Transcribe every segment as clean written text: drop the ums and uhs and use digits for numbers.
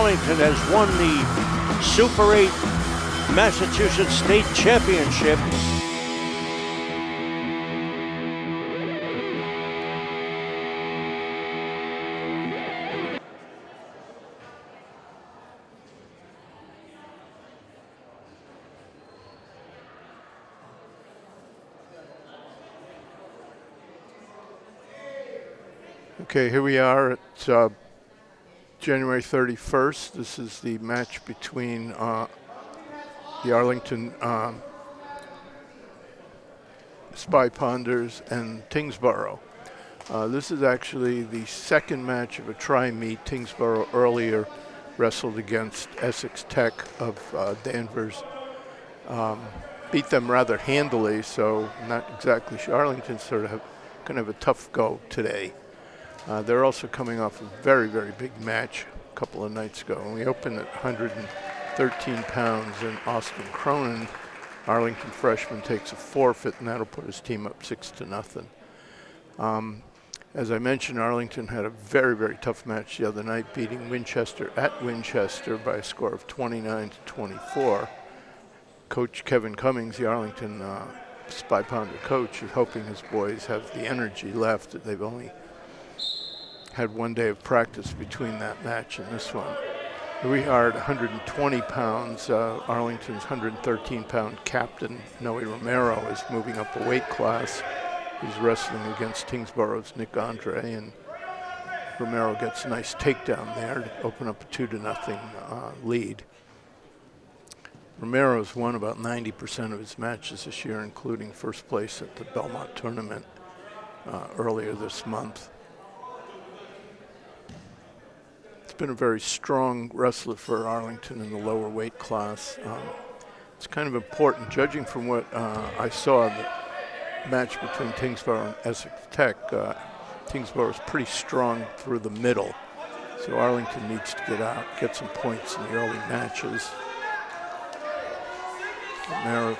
Arlington has won the Super 8 Massachusetts State Championship. Okay, here we are at January 31st. This is the match between the Arlington Spy Ponders and Tyngsborough. This is actually the second match of a tri-meet. Tyngsborough earlier wrestled against Essex Tech of Danvers. Beat them rather handily, so not exactly sure. Arlington sort of going to have a tough go today. They're also coming off a very, very big match a couple of nights ago. And we opened at 113 pounds, and Austin Cronin, Arlington freshman, takes a forfeit, and that'll put his team up 6-0. As I mentioned, Arlington had a very, very tough match the other night, beating Winchester at Winchester by a score of 29-24. Coach Kevin Cummings, the Arlington Spy Pounder coach, is hoping his boys have the energy left. They've only had one day of practice between that match and this one. We are at 120 pounds. Arlington's 113-pound captain, Noe Romero, is moving up a weight class. He's wrestling against Tyngsborough's Nick Andre, and Romero gets a nice takedown there to open up a 2-0 lead. Romero's won about 90% of his matches this year, including first place at the Belmont tournament earlier this month. Been a very strong wrestler for Arlington in the lower weight class. It's kind of important, judging from what I saw, the match between Tyngsborough and Essex Tech. Tyngsborough is pretty strong through the middle, so Arlington needs to get out, get some points in the early matches. Romero,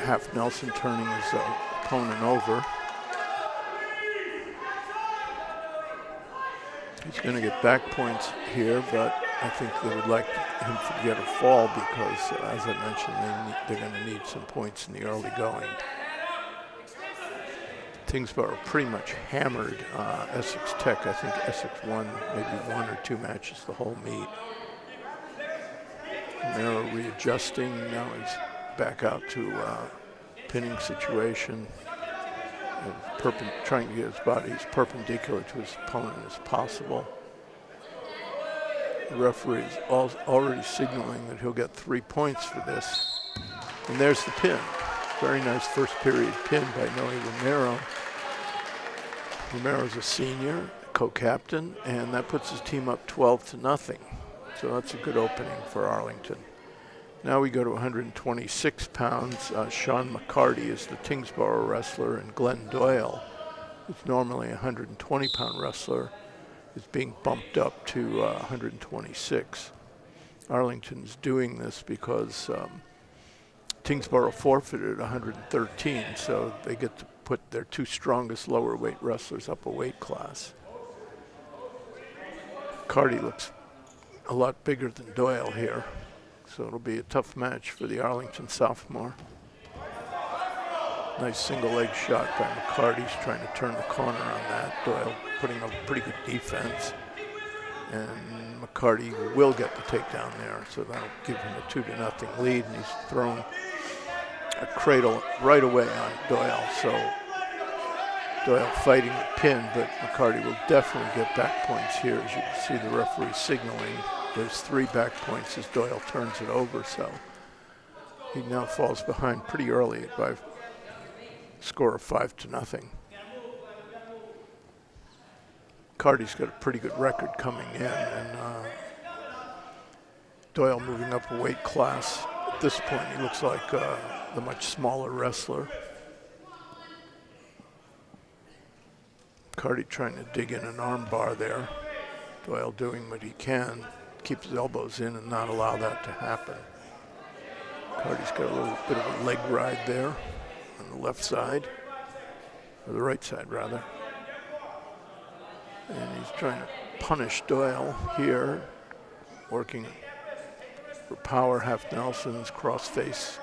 half Nelson, turning his opponent over. He's going to get back points here, but I think they would like him to get a fall because, as I mentioned, they're going to need some points in the early going. Tyngsborough pretty much hammered Essex Tech. I think Essex won maybe one or two matches the whole meet. Romero readjusting. Now he's back out to pinning situation. Trying to get his body as perpendicular to his opponent as possible. The referee is already signaling that he'll get 3 points for this. And there's the pin. Very nice first period pin by Noe Romero. Romero's a senior, co-captain, and that puts his team up 12-0. So that's a good opening for Arlington. Now we go to 126 pounds. Sean McCarty is the Tyngsborough wrestler, and Glenn Doyle, who's normally a 120-pound wrestler, is being bumped up to 126. Arlington's doing this because Tyngsborough forfeited 113, so they get to put their two strongest lower weight wrestlers up a weight class. McCarty looks a lot bigger than Doyle here. So it'll be a tough match for the Arlington sophomore. Nice single leg shot by McCarty. He's trying to turn the corner on that. Doyle putting up pretty good defense. And McCarty will get the takedown there, so that'll give him a 2-0 lead, and he's thrown a cradle right away on Doyle. So Doyle fighting the pin, but McCarty will definitely get back points here. As you can see, the referee signaling. There's 3 back points as Doyle turns it over, so he now falls behind pretty early by a score of 5-0. Carty's got a pretty good record coming in, and Doyle moving up a weight class. At this point, he looks like the much smaller wrestler. Carty trying to dig in an arm bar there. Doyle doing what he can. Keep his elbows in and not allow that to happen. Carty's got a little bit of a leg ride there on the left side, or the right side rather. And he's trying to punish Doyle here. working for power, half Nelsons, cross face.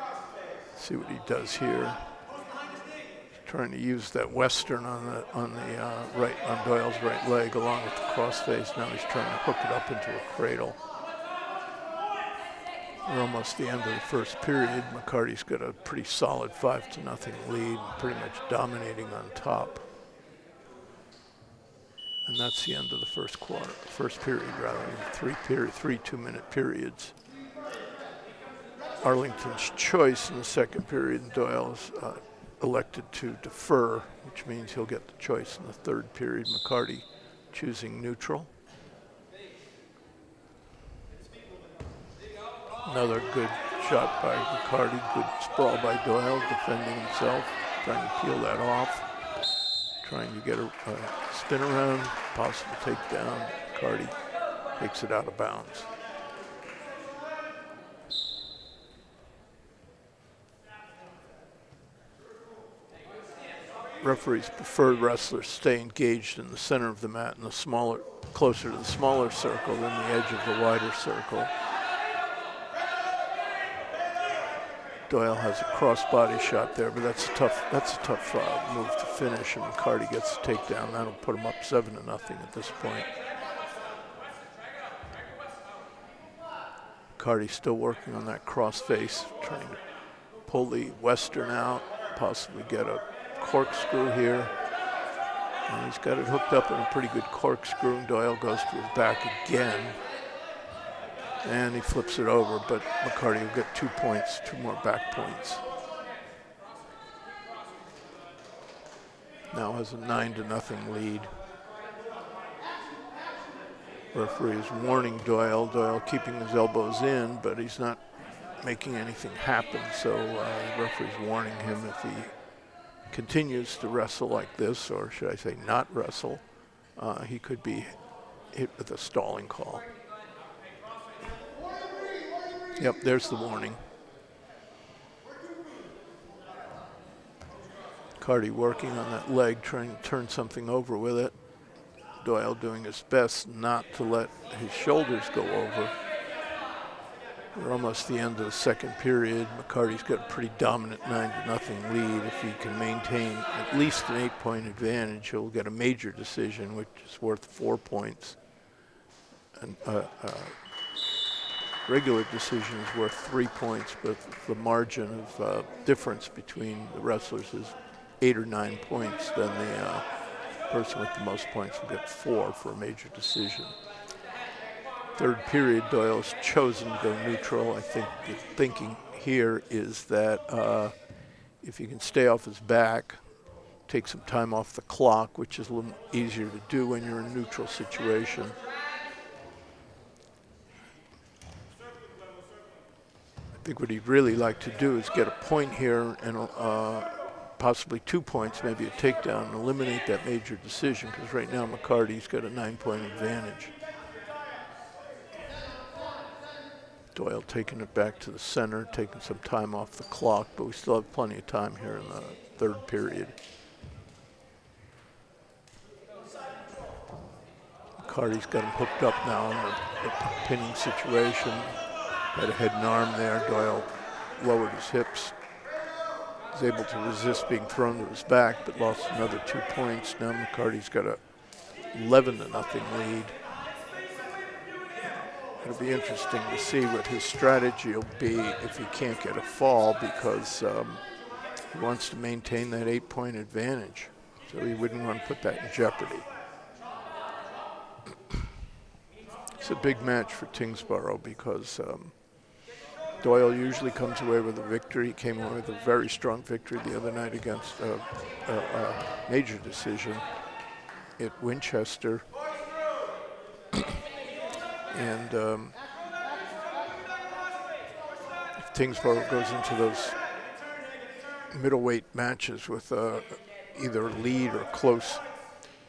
See what he does here. Trying to use that Western on Doyle's right leg along with the cross face. Now he's trying to hook it up into a cradle. We're almost the end of the first period. McCarty's got a pretty solid 5-0 lead, pretty much dominating on top. And that's the end of the first period rather, three 2-minute periods. Arlington's choice in the second period, and Doyle's elected to defer, which means he'll get the choice in the third period. McCarty choosing neutral. Another good shot by McCarty, good sprawl by Doyle, defending himself, trying to peel that off, trying to get a spin around, possible takedown. McCarty takes it out of bounds. Referees prefer wrestlers stay engaged in the center of the mat and closer to the smaller circle than the edge of the wider circle. Doyle has a cross-body shot there, but that's a tough move to finish, and McCarty gets the takedown. That'll put him up 7-0 at this point. McCarty still working on that cross face, trying to pull the Western out, possibly get a corkscrew here. And he's got it hooked up in a pretty good corkscrew, and Doyle goes to his back again. And he flips it over, but McCarty will get 2 points, 2 more back points. Now has a 9-0 lead. Referee is warning Doyle. Doyle keeping his elbows in, but he's not making anything happen. So the referee's warning him if he continues to wrestle like this, or should I say not wrestle, he could be hit with a stalling call. Yep, there's the warning. McCarty working on that leg, trying to turn something over with it. Doyle doing his best not to let his shoulders go over. We're almost the end of the second period. McCarty's got a pretty dominant 9-0 lead. If he can maintain at least an 8-point advantage, he'll get a major decision, which is worth 4 points. And regular decision is worth 3 points, but the margin of difference between the wrestlers is 8 or 9 points. Then the person with the most points will get 4 for a major decision. Third period, Doyle's chosen to go neutral. I think the thinking here is that if he can stay off his back, take some time off the clock, which is a little easier to do when you're in a neutral situation. I think what he'd really like to do is get a point here and possibly 2 points, maybe a takedown, and eliminate that major decision, because right now McCarty's got a 9-point advantage. Doyle taking it back to the center, taking some time off the clock, but we still have plenty of time here in the third period. McCarty's got him hooked up now in the pinning situation. Had a head and arm there. Doyle lowered his hips. Was able to resist being thrown to his back, but lost another 2 points. Now McCarty's got a 11-0 lead. It'll be interesting to see what his strategy will be if he can't get a fall, because he wants to maintain that 8-point advantage. So he wouldn't want to put that in jeopardy. It's a big match for Tyngsborough because Doyle usually comes away with a victory. He came away with a very strong victory the other night against a major decision at Winchester. And if Tyngsborough goes into those middleweight matches with either a lead or close,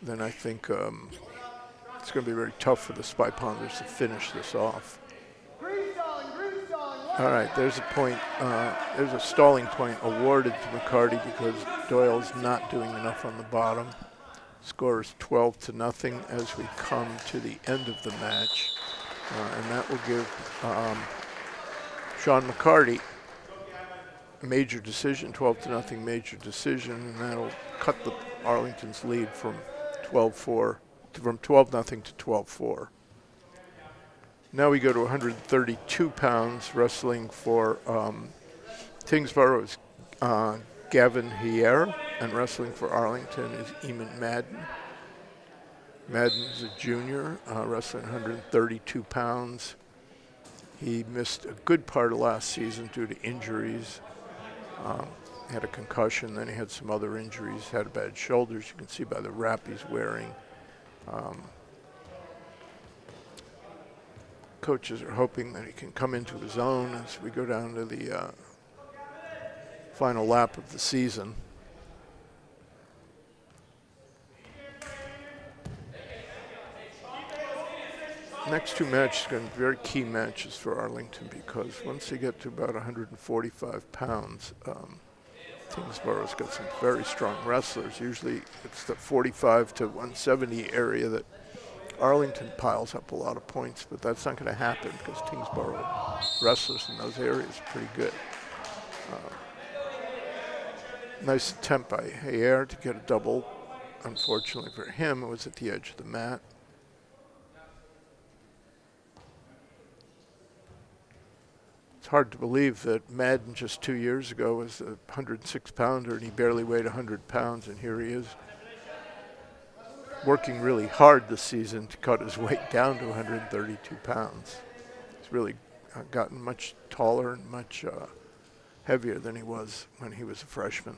then I think it's going to be very tough for the Spy Ponders to finish this off. All right, there's a point. There's a stalling point awarded to McCarty because Doyle's not doing enough on the bottom. Score is 12-0 as we come to the end of the match. and that will give Sean McCarty a major decision, 12-0 major decision, and that'll cut the Arlington's lead from 12-0 to 12-4. Now we go to 132 pounds, wrestling for Tyngsborough is Gavin Hier, and wrestling for Arlington is Eamon Madden. Madden's a junior, wrestling 132 pounds. He missed a good part of last season due to injuries. Had a concussion, then he had some other injuries, had a bad shoulder, as you can see by the wrap he's wearing. Coaches are hoping that he can come into his own as we go down to the final lap of the season. Next two matches are going to be very key matches for Arlington, because once they get to about 145 pounds, Tyngsborough's got some very strong wrestlers. Usually it's the 45 to 170 area that Arlington piles up a lot of points, but that's not going to happen because Tyngsborough wrestlers in those areas are pretty good. Nice attempt by Hier to get a double. Unfortunately for him, it was at the edge of the mat. It's hard to believe that Madden just 2 years ago was a 106-pounder and he barely weighed 100 pounds, and here he is working really hard this season to cut his weight down to 132 pounds. He's really gotten much taller and much heavier than he was when he was a freshman.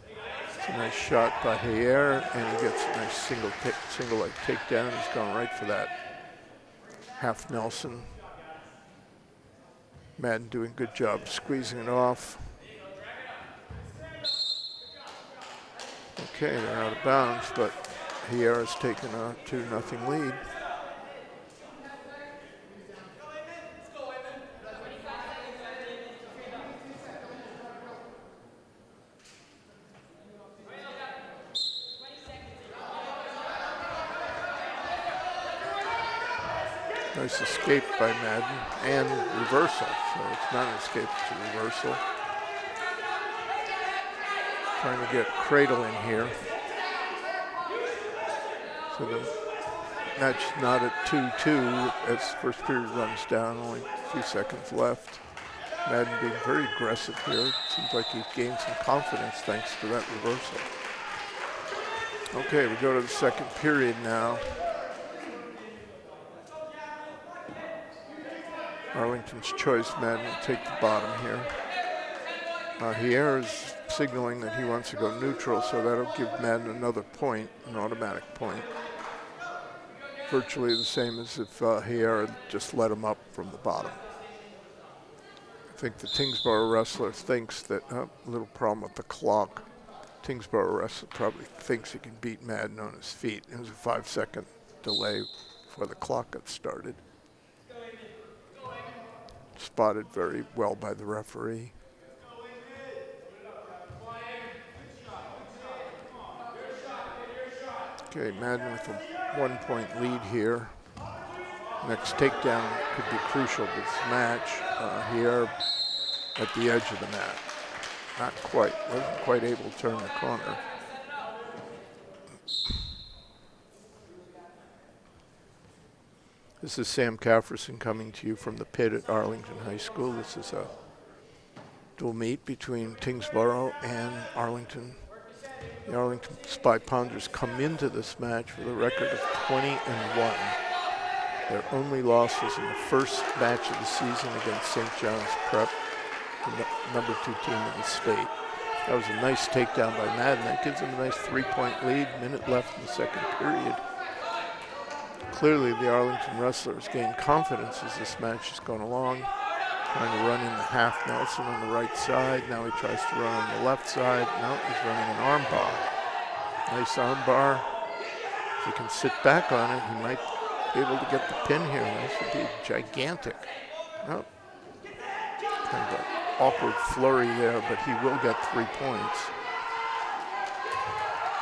It's a nice shot by Hier, and he gets a nice single leg takedown. He's going right for that half Nelson. Madden doing a good job squeezing it off. Okay, they're out of bounds, but Hier has taken a 2-0 lead. Nice escape by Madden and reversal, so it's not an escape, it's a reversal. Trying to get Cradle in here. So the match is not at 2-2 as first period runs down, only a few seconds left. Madden being very aggressive here. It seems like he's gained some confidence thanks to that reversal. Okay, we go to the second period now. Arlington's choice, Madden will take the bottom here. Hier is signaling that he wants to go neutral, so that'll give Madden another point, an automatic point. Virtually the same as if Hier had just let him up from the bottom. I think the Tyngsborough wrestler thinks that, a little problem with the clock. Tyngsborough wrestler probably thinks he can beat Madden on his feet. It was a 5-second delay before the clock got started. Spotted very well by the referee. Okay, Madden with a 1-point lead here. Next takedown could be crucial to this match. Here at the edge of the mat. Not quite, wasn't quite able to turn the corner. This is Sam Kafrissen coming to you from the pit at Arlington High School. This is a dual meet between Tyngsborough and Arlington. The Arlington Spy Pounders come into this match with a record of 20-1. Their only loss was in the first match of the season against St. John's Prep, the number 2 team in the state. That was a nice takedown by Madden. That gives them a nice 3-point lead, minute left in the second period. Clearly, the Arlington wrestlers gained confidence as this match is going along. Trying to run in the half Nelson on the right side. Now he tries to run on the left side. Now he's running an arm bar. Nice arm bar. If he can sit back on it, he might be able to get the pin here. This would be gigantic. Oh. Kind of an awkward flurry there, but he will get 3 points.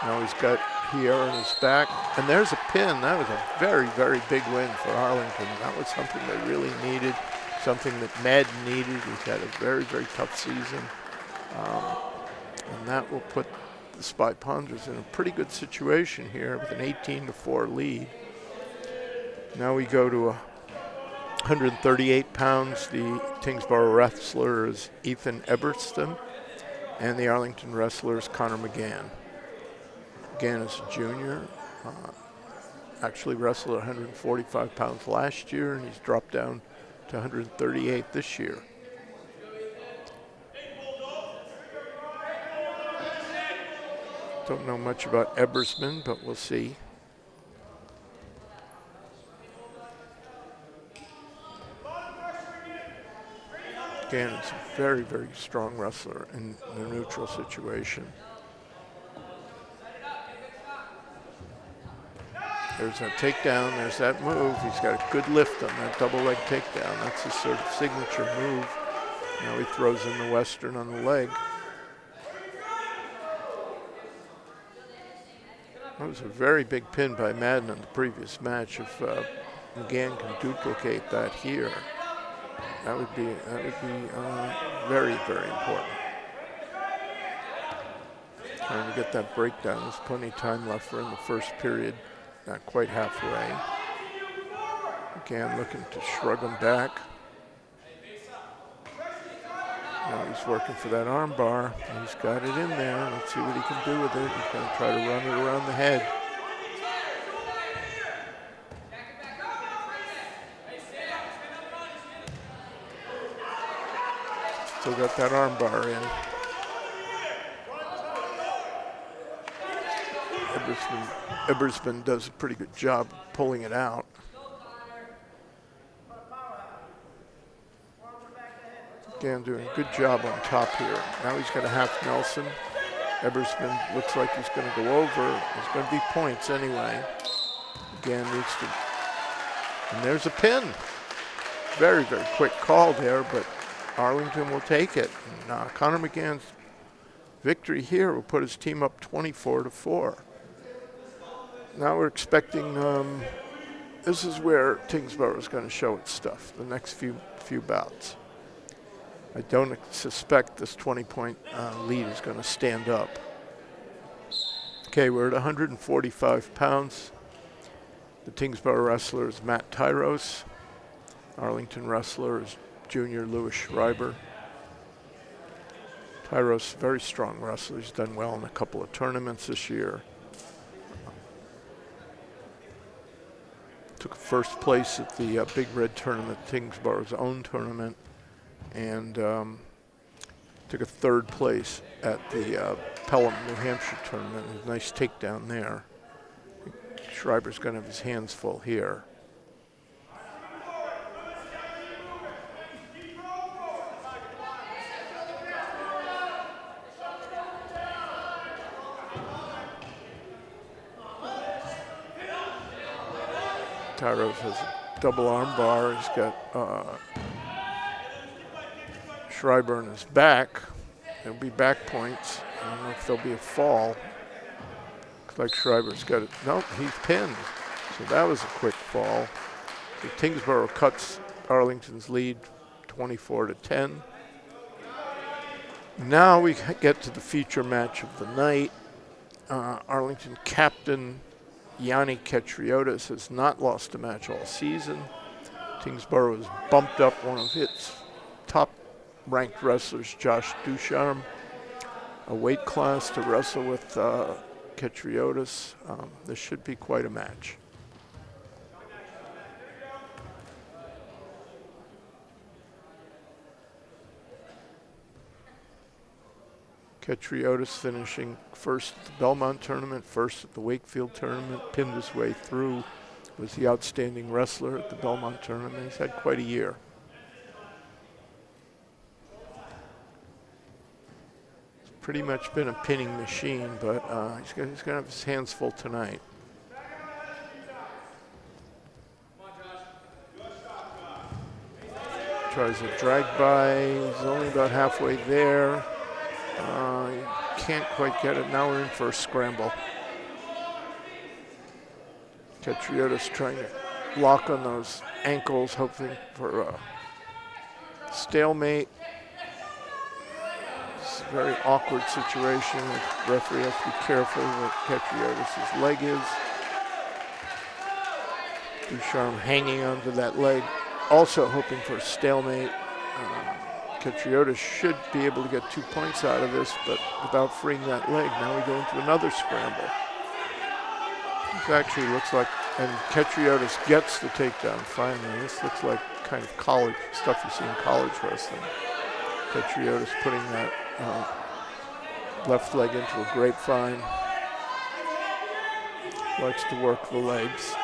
Now he's got here on his back. And there's a pin. That was a very, very big win for Arlington. That was something they really needed, something that Madden needed. He's had a very, very tough season. And that will put the Spy Ponders in a pretty good situation here with an 18-4 lead. Now we go to 138 pounds. The Tyngsborough wrestler is Ethan Eberston, and the Arlington wrestler is Connor McGann. McGann is a junior. Actually wrestled 145 pounds last year, and he's dropped down to 138 this year. Don't know much about Ebersman, but we'll see. Again, it's a very, very strong wrestler in a neutral situation. There's a takedown, there's that move. He's got a good lift on that double leg takedown. That's his sort of signature move. Now he throws in the Western on the leg. That was a very big pin by Madden in the previous match. If McGann can duplicate that here, that would be very, very important. Trying to get that breakdown. There's plenty of time left. We're in the first period, not quite halfway. McGann looking to shrug him back. Now he's working for that arm bar. He's got it in there. Let's see what he can do with it. He's going to try to run it around the head. Still got that arm bar in. Ebersman does a pretty good job pulling it out. Again, doing a good job on top here. Now he's got a half Nelson. Ebersman looks like he's going to go over. There's going to be points anyway. Again, needs to. And there's a pin. Very, very quick call there, but Arlington will take it. And, Connor McGann's victory here will put his team up 24-4. Now we're expecting. This is where Tyngsborough is going to show its stuff. The next few bouts. I don't suspect this 20-point lead is going to stand up. Okay, we're at 145 pounds. The Tyngsborough wrestler is Matt Tyros. Arlington wrestler is junior Louis Schreiber. Tyros, very strong wrestler. He's done well in a couple of tournaments this year. Took first place at the Big Red tournament, Tyngsborough's own tournament. And took a third place at the Pelham, New Hampshire tournament. A nice takedown there. Schreiber's going to have his hands full here. Tyros has a double arm bar. He's got Schreiber on his back. There'll be back points. I don't know if there'll be a fall. Looks like Schreiber's got it. Nope, he's pinned. So that was a quick fall. So Tyngsborough cuts Arlington's lead 24-10. Now we get to the feature match of the night. Arlington captain Yanni Ketriotis has not lost a match all season. Tyngsborough has bumped up one of its top-ranked wrestlers, Josh Ducharme, a weight class to wrestle with Ketriotis. This should be quite a match. Ketriotis finishing first at the Belmont tournament, first at the Wakefield tournament, pinned his way through, was the outstanding wrestler at the Belmont tournament. He's had quite a year. It's pretty much been a pinning machine, but he's going to have his hands full tonight. Tries a drag by, he's only about halfway there. Can't quite get it. Now we're in for a scramble. Katriotis trying to lock on those ankles, hoping for a stalemate. It's a very awkward situation. The referee has to be careful what Katriotis' leg is. Ducharme hanging onto that leg, also hoping for a stalemate. Katriotis should be able to get 2 points out of this, but without freeing that leg, now we go into another scramble. This actually looks like, and Katriotis gets the takedown finally. This looks like kind of college stuff you see in college wrestling. Katriotis putting that left leg into a grapevine. Likes to work the legs.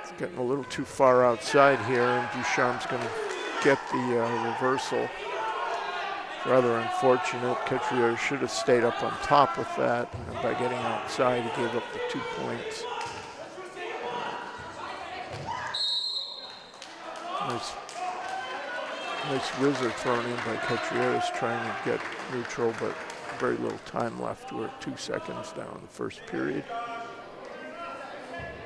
It's getting a little too far outside here, and Ducharme's going to get the reversal. Rather unfortunate. Katriotis should have stayed up on top with that, and by getting outside, he gave up the 2 points. Nice whizzer thrown in by Katriotis, trying to get neutral, but very little time left. We're 2 seconds down in the first period.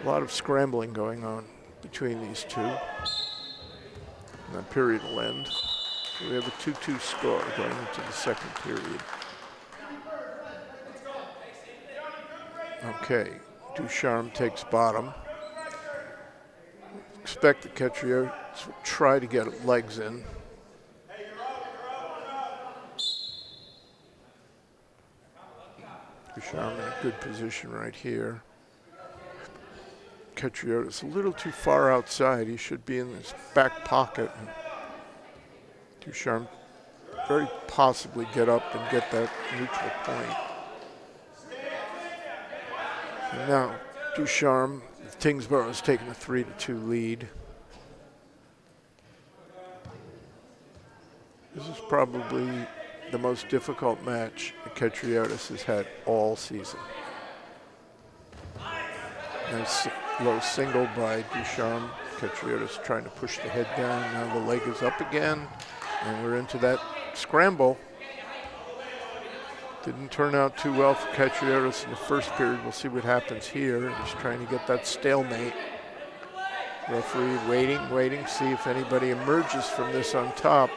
A lot of scrambling going on between these two. And that period will end. So we have a 2-2 score going into the second period. Okay, Ducharme takes bottom. Expect that Katriotis will try to get legs in. Ducharme in a good position right here. Katriotis a little too far outside. He should be in his back pocket. And Ducharme very possibly get up and get that neutral point. And now Ducharme, Tyngsborough has taken a 3-2 lead. This is probably the most difficult match that Katriotis has had all season. Nice low single by Ducharme. Katriotis trying to push the head down. Now the leg is up again, and we're into that scramble. Didn't turn out too well for Katriotis in the first period. We'll see what happens here. He's trying to get that stalemate. Referee waiting, see if anybody emerges from this on top.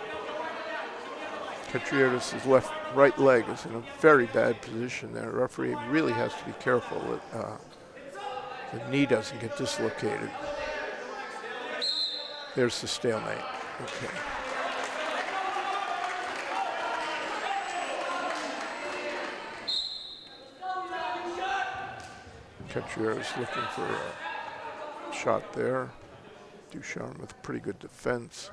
Katriotis' right leg is in a very bad position there. Referee really has to be careful that the knee doesn't get dislocated. There's the stalemate. Okay. Katriotis looking for a shot there. Ducharme with pretty good defense.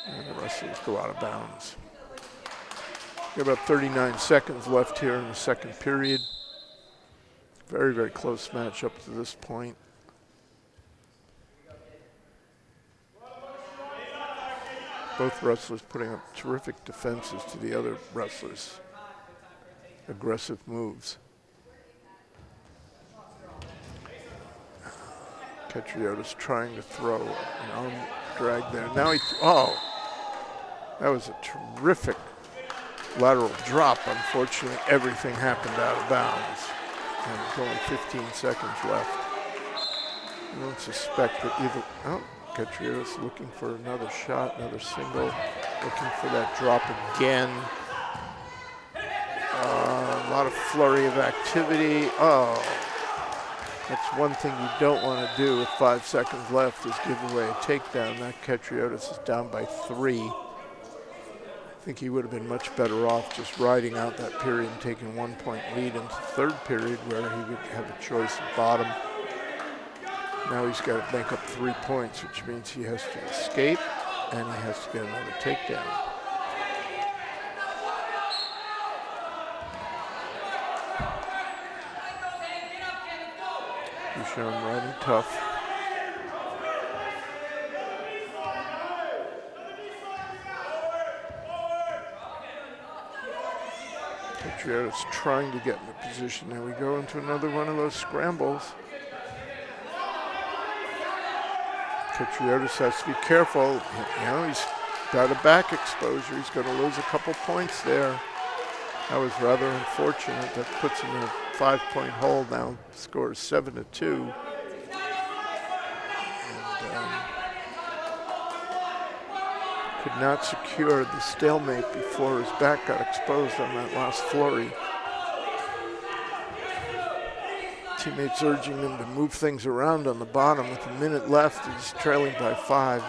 And the wrestlers go out of bounds. We have about 39 seconds left here in the second period. Very, very close match up to this point. Both wrestlers putting up terrific defenses to the other wrestlers' aggressive moves. Katriotis trying to throw an arm drag there. Now that was a terrific lateral drop. Unfortunately, everything happened out of bounds. And there's only 15 seconds left. I don't suspect that either. Oh, Katriotis looking for another shot, another single. Looking for that drop again. A lot of flurry of activity. Oh, that's one thing you don't want to do with 5 seconds left is give away a takedown. That Katriotis is down by 3. I think he would have been much better off just riding out that period and taking 1 point lead into the third period where he would have a choice at bottom. Now he's got to make up 3 points, which means he has to escape and he has to get another takedown. Ducharme riding tough. Katriotis trying to get in the position. Now we go into another one of those scrambles. Katriotis has to be careful. You know, he's got a back exposure. He's going to lose a couple points there. That was rather unfortunate. That puts him in a 5-point hole now. Scores 7-2. Could not secure the stalemate before his back got exposed on that last flurry. Teammates urging him to move things around on the bottom. With a minute left, he's trailing by 5.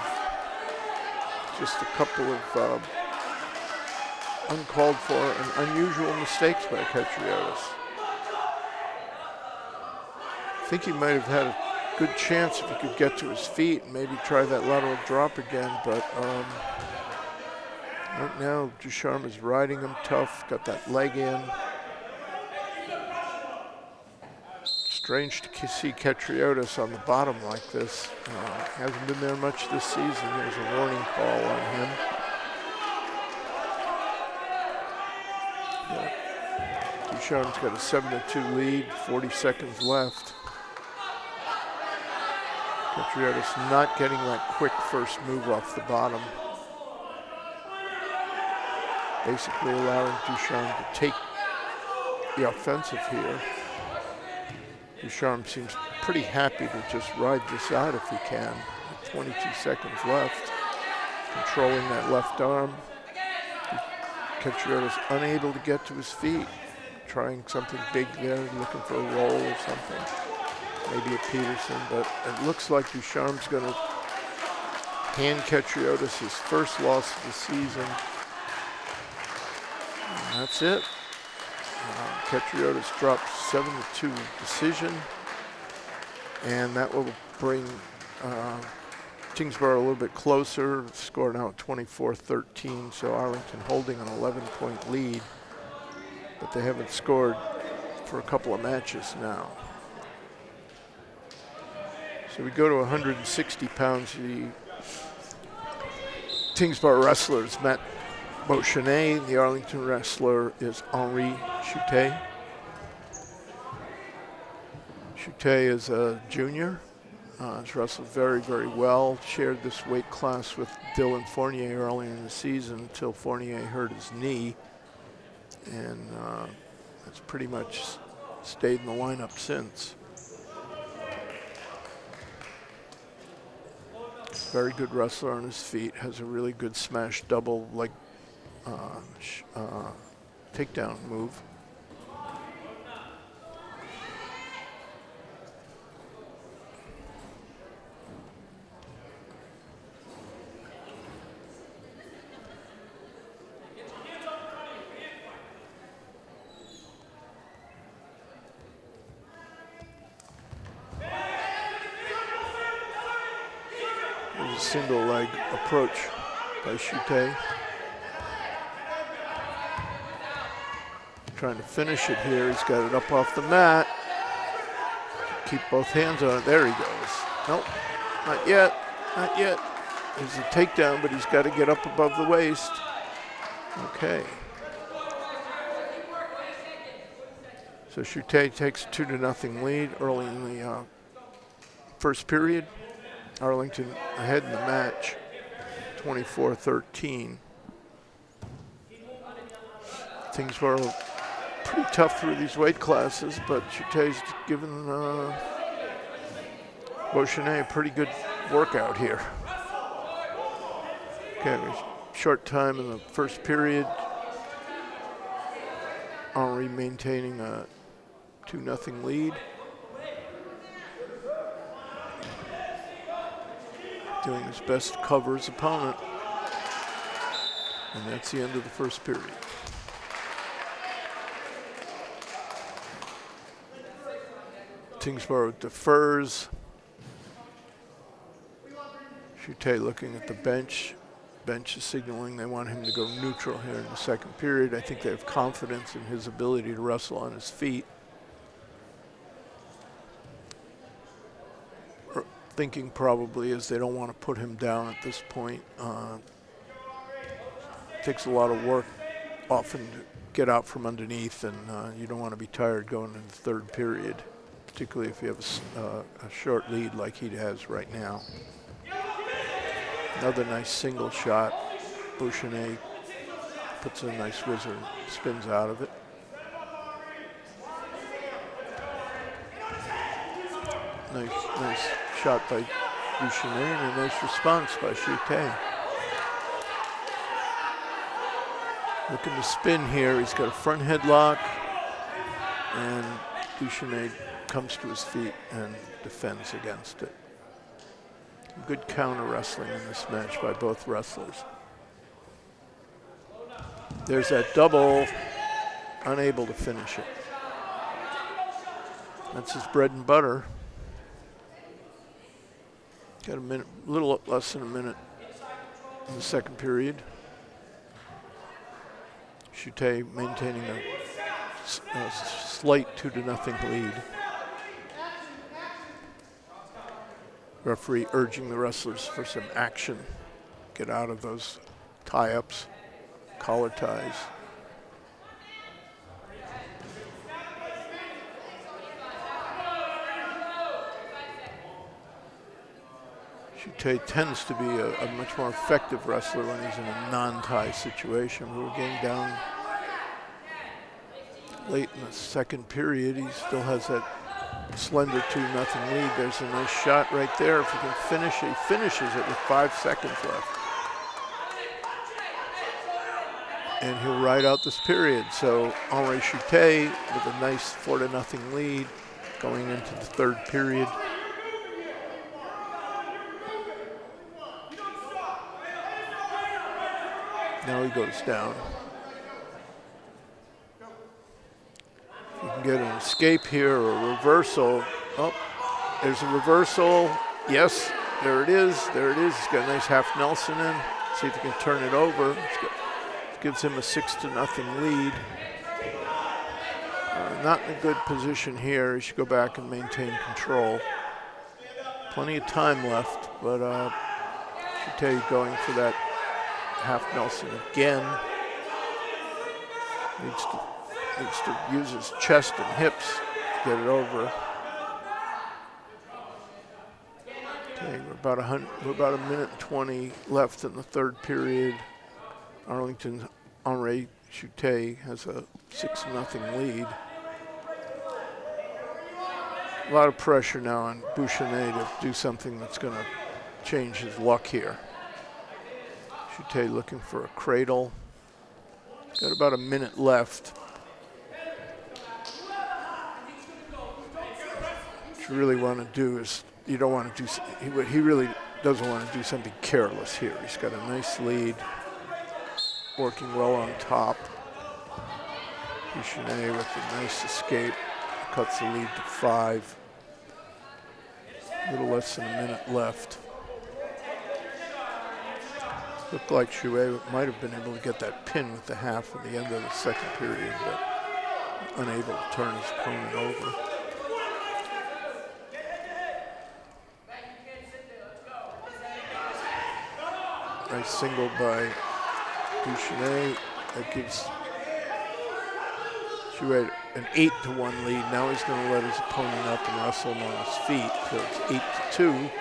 Just a couple of uncalled for and unusual mistakes by Katriotis. I think he might have had a good chance if he could get to his feet and maybe try that lateral drop again, but right now Ducharme is riding him tough, got that leg in. Strange to see Katriotis on the bottom like this. Hasn't been there much this season. There's a warning call on him. Yeah. Ducharme's got a 7-2 lead, 40 seconds left. Katriotis not getting that quick first move off the bottom. Basically allowing Ducharme to take the offensive here. Ducharme seems pretty happy to just ride this out if he can. With 22 seconds left. Controlling that left arm. Katriotis unable to get to his feet. Trying something big there, looking for a roll or something. Maybe a Peterson, but it looks like Ducharme's going to hand Katriotis his first loss of the season. And that's it. Katriotis drops 7-2 decision, and that will bring Tyngsborough a little bit closer. Score now 24-13, so Arlington holding an 11-point lead, but they haven't scored for a couple of matches now. So we go to 160 pounds. The Tyngsborough wrestlers met Beauchenet. The Arlington wrestler is Henri Choutet. Choutet is a junior. Has wrestled very, very well. Shared this weight class with Dylan Fournier earlier in the season until Fournier hurt his knee. And has pretty much stayed in the lineup since. Very good wrestler on his feet. Has a really good smash double leg takedown move. There's a single leg approach by Choutet. Trying to finish it here. He's got it up off the mat. Keep both hands on it. There he goes. Nope, not yet, not yet. There's a takedown, but he's got to get up above the waist. Okay. So Choutet takes a 2-0 lead early in the first period. Arlington ahead in the match, 24-13. Tyngsborough pretty tough through these weight classes, but Choutet's given Beauchenet a pretty good workout here. Okay, short time in the first period. Henri maintaining a 2-0 lead. Doing his best to cover his opponent. And that's the end of the first period. Tyngsborough defers. Choutet looking at the bench. Bench is signaling they want him to go neutral here in the second period. I think they have confidence in his ability to wrestle on his feet. Thinking probably is they don't want to put him down at this point. Takes a lot of work often to get out from underneath, and you don't want to be tired going into the third period, particularly if you have a short lead like he has right now. Another nice single shot. Beauchenet puts a nice whizzer and spins out of it. Nice shot by Duchenet and a nice response by Chute. Looking to spin here. He's got a front headlock, and Duchenet comes to his feet and defends against it. Good counter wrestling in this match by both wrestlers. There's that double, unable to finish it. That's his bread and butter. Got a minute, a little less than a minute in the second period. Chute maintaining a slight 2-0 lead. Referee urging the wrestlers for some action. Get out of those tie-ups, collar ties. Chute tends to be a much more effective wrestler when he's in a non-tie situation. We're getting down late in the second period. He still has that slender 2-0 lead. There's a nice shot right there. If he can finish, he finishes it with 5 seconds left. And he'll ride out this period. So Henri Chute with a nice 4-0 lead going into the third period. Now he goes down. If you can get an escape here or a reversal. Oh, there's a reversal. Yes, there it is. There it is. He's got a nice half Nelson in. See if he can turn it over. Gives him a 6-0 lead. Not in a good position here. He should go back and maintain control. Plenty of time left, but Chute going for that half Nelson again. Needs to use his chest and hips to get it over. Okay, we're about a minute and 20 left in the third period. Arlington Henri Chute has a 6-0 lead. A lot of pressure now on Bouchenet to do something that's going to change his luck here. Chute looking for a cradle. Got about a minute left. What you really want to do is, you don't want to do, what he really doesn't want to do something careless here. He's got a nice lead, working well on top. Bouchenet with a nice escape, cuts the lead to 5. A little less than a minute left. Looked like Chute might have been able to get that pin with the half at the end of the second period, but unable to turn his opponent over. Nice single by Bouchenet. That gives Chute an 8-1 lead. Now he's going to let his opponent up and wrestle him on his feet. So it's 8-2.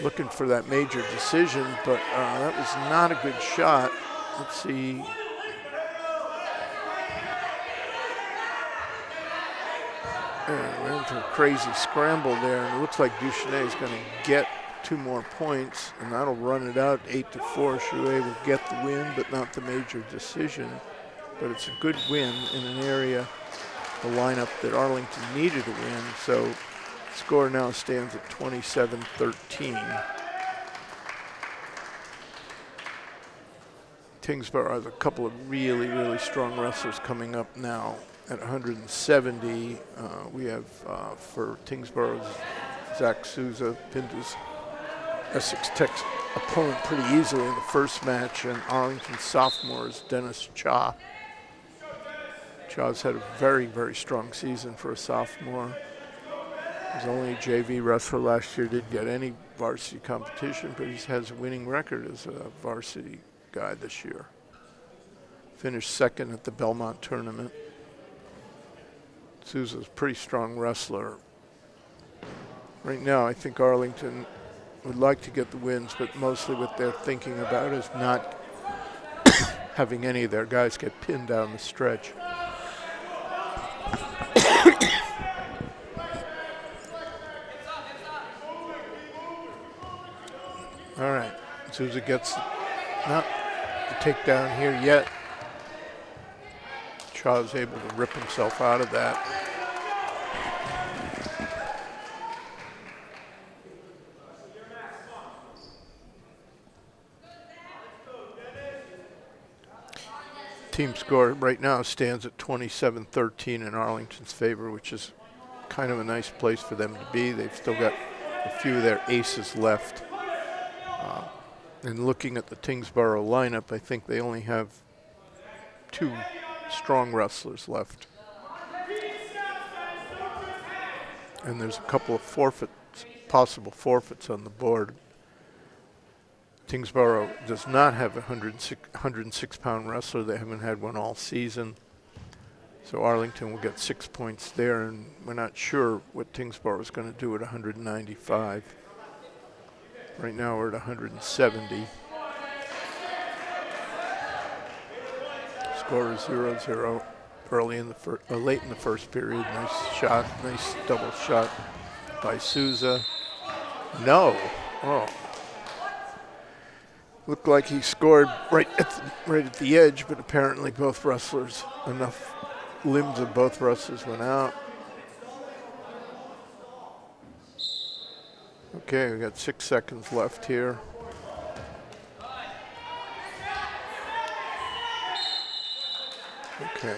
Looking for that major decision, but that was not a good shot. Let's see. And we're into a crazy scramble there, and it looks like Duchenet is going to get 2 more points, and that'll run it out 8-4. Chute will get the win, but not the major decision. But it's a good win in an area, the lineup that Arlington needed to win. So score now stands at 27-13. Tyngsborough has a couple of really, really strong wrestlers coming up now at 170. We have for Tyngsborough's Zach Souza pinned his Essex Tech's opponent pretty easily in the first match, and Arlington sophomores Dennis Cha. Cha's had a very, very strong season for a sophomore. He was only a JV wrestler last year, didn't get any varsity competition, but he has a winning record as a varsity guy this year. Finished second at the Belmont tournament. Souza's a pretty strong wrestler. Right now, I think Arlington would like to get the wins, but mostly what they're thinking about is not having any of their guys get pinned down the stretch. All right, Souza gets not the takedown here yet. Shaw's able to rip himself out of that. Team score right now stands at 27-13 in Arlington's favor, which is kind of a nice place for them to be. They've still got a few of their aces left. And looking at the Tyngsborough lineup, I think they only have 2 strong wrestlers left. And there's a couple of forfeits, possible forfeits on the board. Tyngsborough does not have a 106-pound wrestler. They haven't had one all season. So Arlington will get 6 points there, and we're not sure what Tyngsborough is going to do at 195. Right now we're at 170. Score is 0-0 early in the late in the first period. Nice shot, nice double shot by Souza. No. Oh. Looked like he scored right at the edge, but apparently both wrestlers, enough limbs of both wrestlers went out. Okay, we got 6 seconds left here. Okay.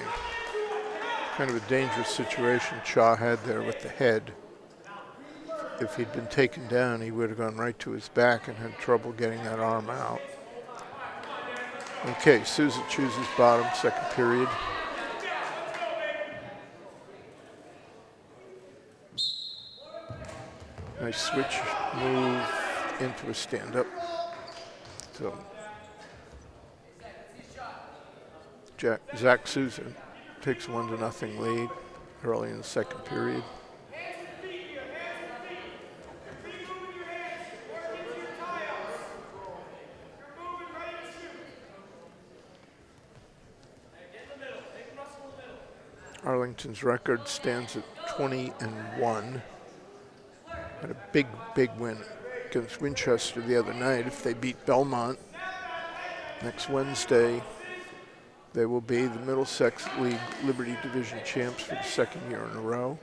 Kind of a dangerous situation Cha had there with the head. If he'd been taken down, he would have gone right to his back and had trouble getting that arm out. Okay, Souza chooses bottom, second period. Nice switch move into a stand-up. So Zach Souza takes 1-0 lead early in the second period. Arlington's record stands at 20-1. Had a big win against Winchester the other night. If they beat Belmont next Wednesday, they will be the Middlesex League Liberty Division champs for the second year in a row.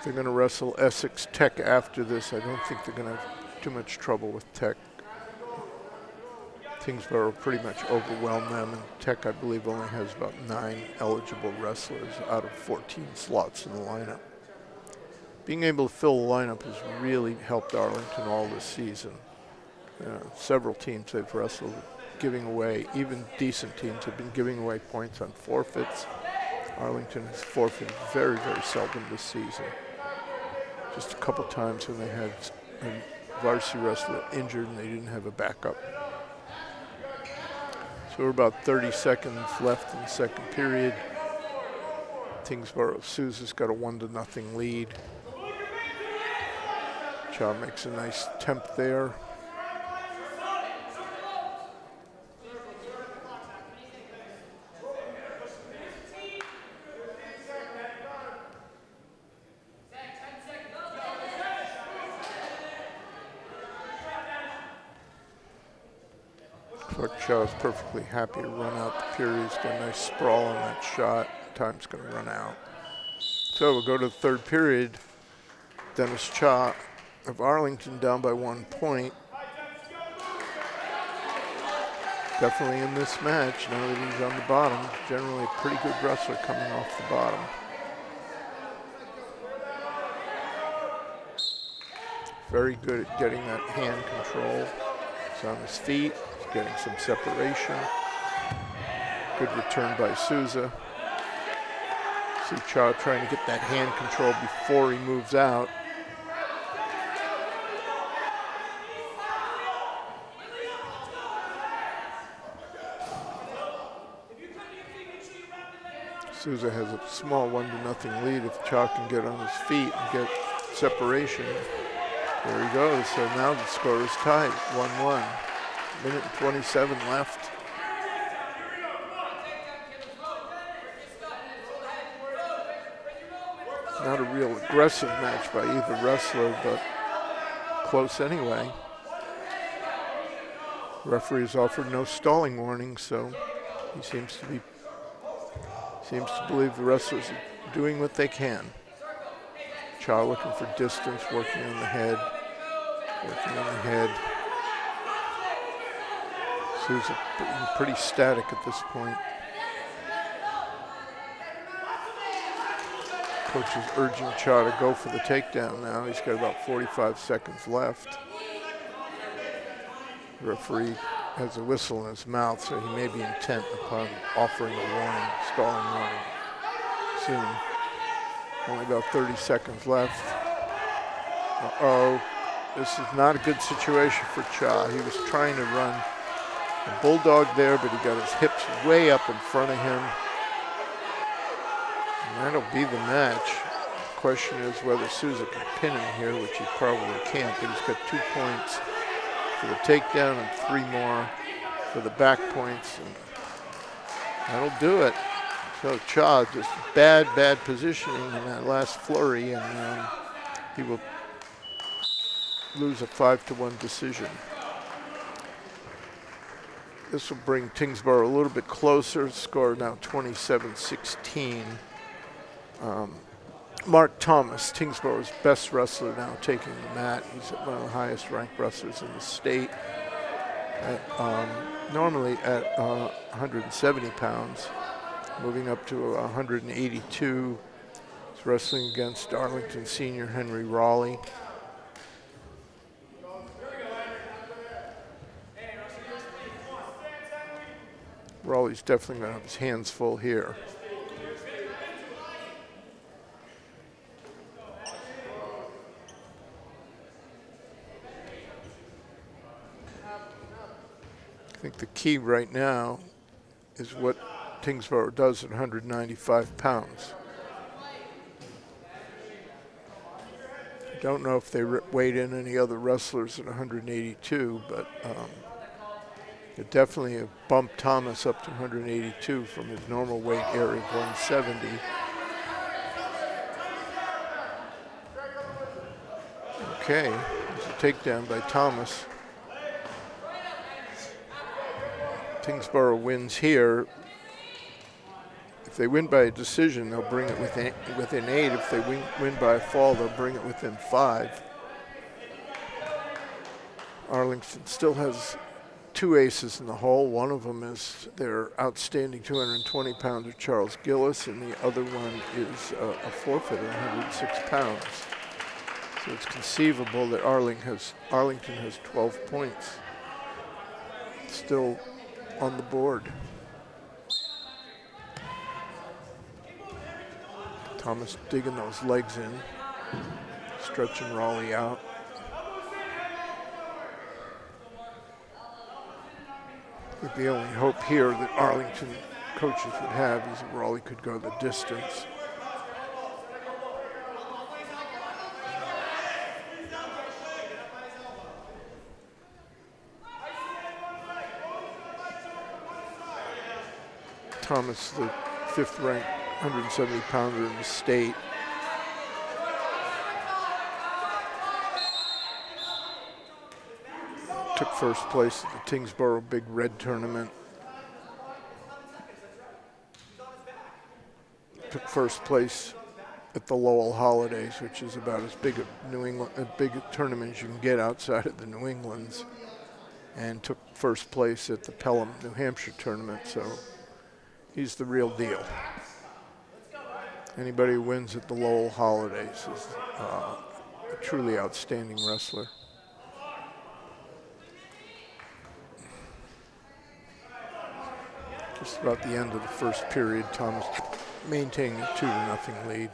They're going to wrestle Essex Tech after this. I don't think they're going to have too much trouble with Tech. Tyngsborough pretty much overwhelmed them, and Tech, I believe, only has about 9 eligible wrestlers out of 14 slots in the lineup. Being able to fill the lineup has really helped Arlington all this season. Several teams they've wrestled giving away, even decent teams have been giving away points on forfeits. Arlington has forfeited very seldom this season. Just a couple times when they had a varsity wrestler injured and they didn't have a backup. So we're about 30 seconds left in the second period. Tyngsborough Souza's got a 1-0 lead. Cha makes a nice attempt there. Cha is perfectly happy to run out the period. He's got a nice sprawl on that shot. Time's going to run out. So we'll go to the third period. Dennis Cha of Arlington down by 1 point. Definitely in this match, now that he's on the bottom. Generally a pretty good wrestler coming off the bottom. Very good at getting that hand control. He's on his feet. Getting some separation. Good return by Souza. See Cha trying to get that hand control before he moves out. Souza has a small 1-0 lead. If Cha can get on his feet and get separation. There he goes. So now the score is tied, 1-1. minute and 27 left. Not a real aggressive match by either wrestler, but close anyway. Referee has offered no stalling warning, so he seems to believe the wrestlers are doing what they can. Cha looking for distance, working on the head. Souza pretty static at this point. Coach is urging Cha to go for the takedown now. He's got about 45 seconds left. The referee has a whistle in his mouth, so he may be intent upon offering a warning, stalling warning soon. Only about 30 seconds left. Uh-oh. This is not a good situation for Cha. He was trying to run a bulldog there, but he got his hips way up in front of him. And that'll be the match. The question is whether Souza can pin him here, which he probably can't, but he's got 2 points for the takedown and 3 more for the back points. And that'll do it. So Cha just bad positioning in that last flurry, and he will lose a 5-1 decision. This will bring Tyngsborough a little bit closer. Score now 27-16. Mark Thomas, Tyngsborough's best wrestler, now taking the mat. He's one of the highest ranked wrestlers in the state. Normally at 170 pounds, moving up to 182. He's wrestling against Arlington senior Henry Raleigh. Raleigh's definitely going to have his hands full here. I think the key right now is what Tyngsborough does at 195 pounds. I don't know if they weighed in any other wrestlers at 182, but it definitely bumped Thomas up to 182 from his normal weight area of 170. Okay, there's a takedown by Thomas. Tyngsborough wins here. If they win by a decision, they'll bring it within 8. If they win by a fall, they'll bring it within 5. Arlington still has 2 aces in the hole. One of them is their outstanding 220-pounder Charles Gillis, and the other one is a forfeit at 106 pounds. So it's conceivable that Arlington has 12 points still on the board. Thomas digging those legs in, stretching Raleigh out. I think the only hope here that Arlington coaches would have is that Raleigh could go the distance. Thomas, the 5th ranked 170-pounder in the state. Took first place at the Tyngsborough Big Red Tournament. Took first place at the Lowell Holidays, which is about as big a big a tournament as you can get outside of the New Englands. And took first place at the Pelham, New Hampshire tournament, so he's the real deal. Anybody who wins at the Lowell Holidays is a truly outstanding wrestler. Just about the end of the first period, Thomas maintaining a 2-0 lead.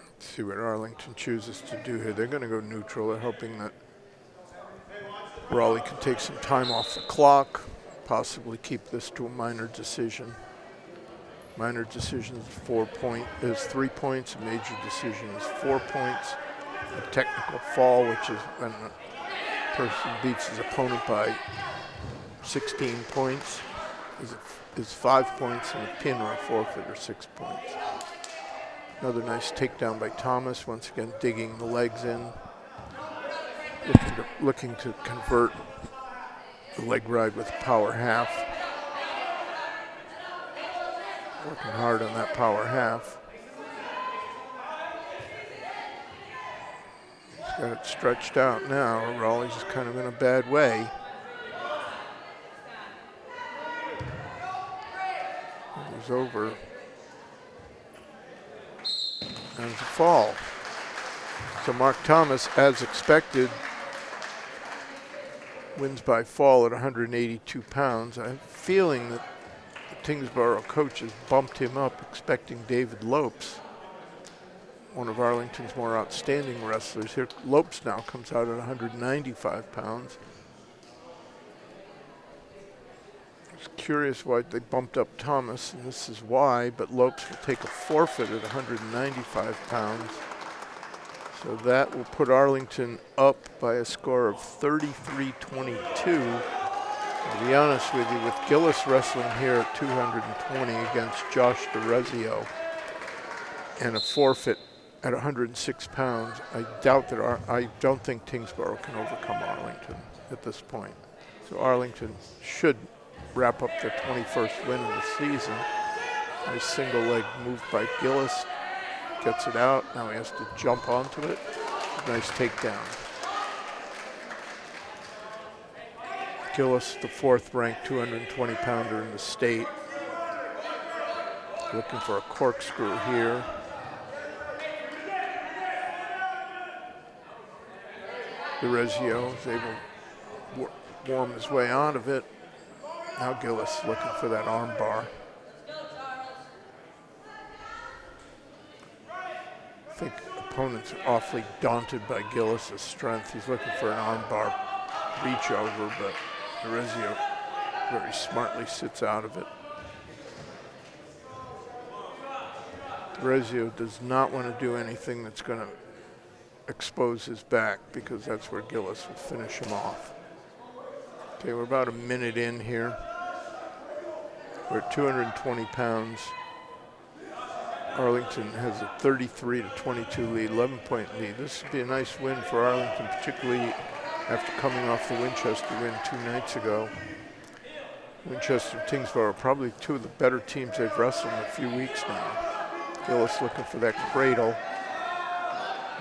Let's see what Arlington chooses to do here. They're going to go neutral. They're hoping that Raleigh can take some time off the clock, possibly keep this to a minor decision. Minor decision is 3 points. A major decision is 4 points. A technical fall, which is when a person beats his opponent by 16 points, is 5 points, and a pin or a forfeit are 6 points. Another nice takedown by Thomas, once again digging the legs in, looking to convert the leg ride with power half. Working hard on that power half. He's got it stretched out now. Raleigh's is kind of in a bad way. He's over. And it's a fall. So Mark Thomas, as expected, wins by fall at 182 pounds. I have a feeling that the Tyngsborough coaches bumped him up expecting David Lopes, one of Arlington's more outstanding wrestlers. Here, Lopes now comes out at 195 pounds. I was curious why they bumped up Thomas, and this is why, but Lopes will take a forfeit at 195 pounds. So that will put Arlington up by a score of 33-22. To be honest with you, with Gillis wrestling here at 220 against Josh DeRezio and a forfeit at 106 pounds, I don't think Tyngsborough can overcome Arlington at this point. So Arlington should wrap up their 21st win of the season. Nice single leg move by Gillis. Gets it out. Now he has to jump onto it. Nice takedown. Gillis, the 4th ranked 220 pounder in the state. Looking for a corkscrew here. DeRezio is able to warm his way out of it. Now Gillis looking for that arm bar. I think opponents are awfully daunted by Gillis' strength. He's looking for an arm bar reach over, but DeRezio very smartly sits out of it. DeRezio does not want to do anything that's going to expose his back, because that's where Gillis will finish him off. Okay, we're about a minute in here. We're at 220 pounds. Arlington has a 33-22 lead, 11-point lead. This would be a nice win for Arlington, particularly after coming off the Winchester win 2 nights ago. Winchester and Tyngsborough are probably 2 of the better teams they've wrestled in a few weeks now. Gillis looking for that cradle.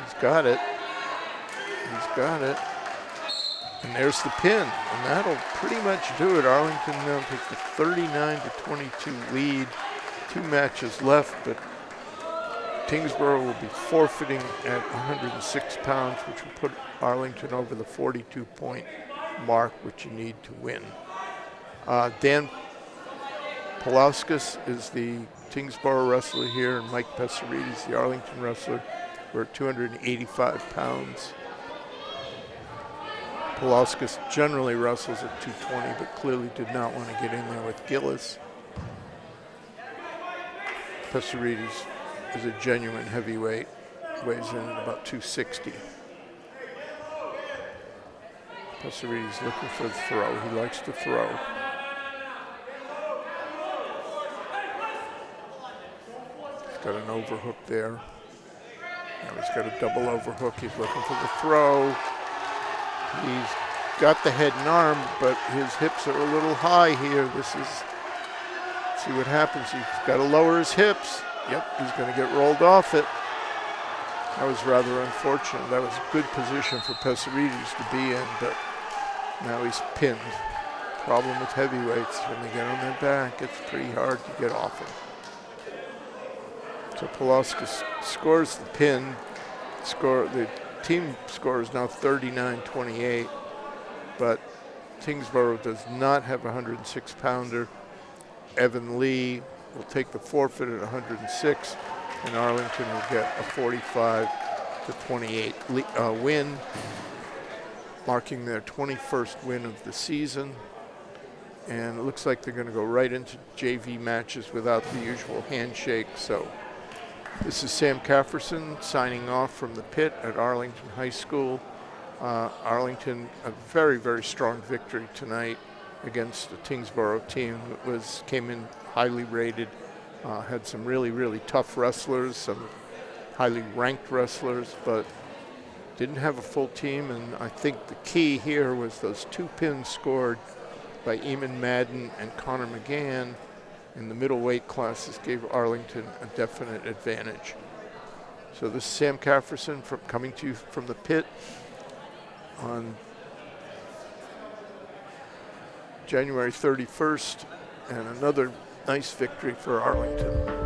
He's got it. He's got it. And there's the pin. And that'll pretty much do it. Arlington now takes the 39-22 lead. 2 matches left, but Tyngsborough will be forfeiting at 106 pounds, which will put Arlington over the 42-point mark, which you need to win. Dan Pulauskas is the Tyngsborough wrestler here, and Mike Pesarides, the Arlington wrestler. We're at 285 pounds. Pulauskas generally wrestles at 220, but clearly did not want to get in there with Gillis. Pesarides is a genuine heavyweight, weighs in at about 260. Pesarides looking for the throw. He likes to throw. He's got an overhook there. Now he's got a double overhook. He's looking for the throw. He's got the head and arm, but his hips are a little high here. See what happens. He's got to lower his hips. Yep, he's going to get rolled off it. That was rather unfortunate. That was a good position for Pesarides to be in, but now he's pinned. Problem with heavyweights, when they get on their back, it's pretty hard to get off them. So Pulauskas scores the pin. The team score is now 39-28, but Tyngsborough does not have a 106-pounder. Evan Lee will take the forfeit at 106, and Arlington will get a 45-28 win, marking their 21st win of the season. And it looks like they're going to go right into JV matches without the usual handshake. So this is Sam Kafrissen signing off from the pit at Arlington High School. Arlington, a very, very strong victory tonight against the Tyngsborough team that came in highly rated, had some really, really tough wrestlers, some highly ranked wrestlers, but didn't have a full team. And I think the key here was those 2 pins scored by Eamon Madden and Connor McGann in the middleweight classes gave Arlington a definite advantage. So this is Sam Kafrissen coming to you from the pit on January 31st, and another nice victory for Arlington.